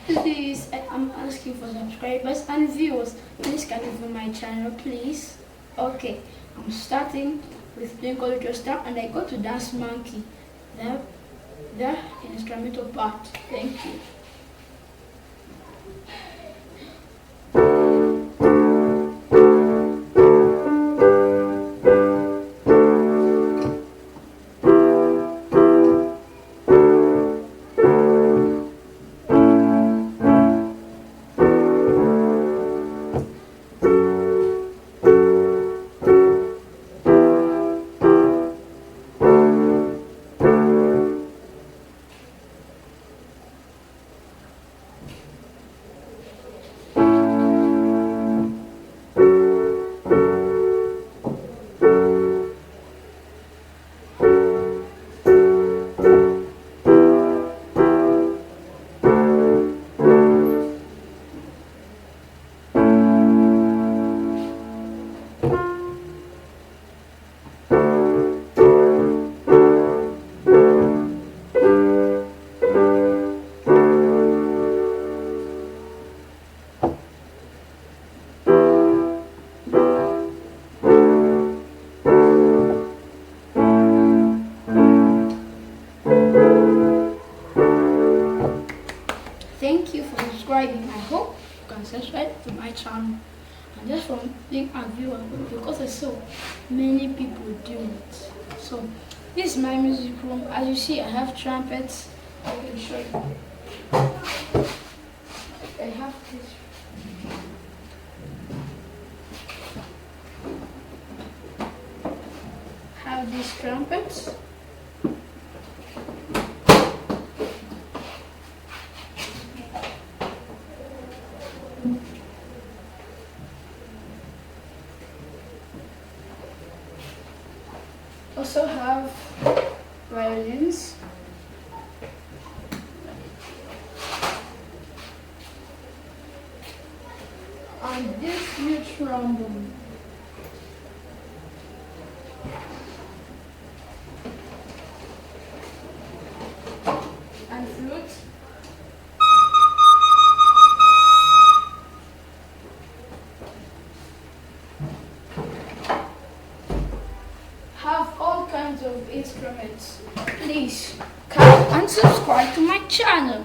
Please, I'm asking for subscribers and viewers. Please can you view my channel, please? Okay, I'm starting with Twinkle Little Star and I go to Dance Monkey. The instrumental part. Thank you. Thank you for subscribing. I hope you can subscribe to my channel. And just from being a viewer, because I saw many people do it. So this is my music room. As you see, I have trumpets. I can show you. I have this. Have these trumpets. Also have violins. And this new trombone. And flute. Have all kinds of instruments. Please come and subscribe to my channel.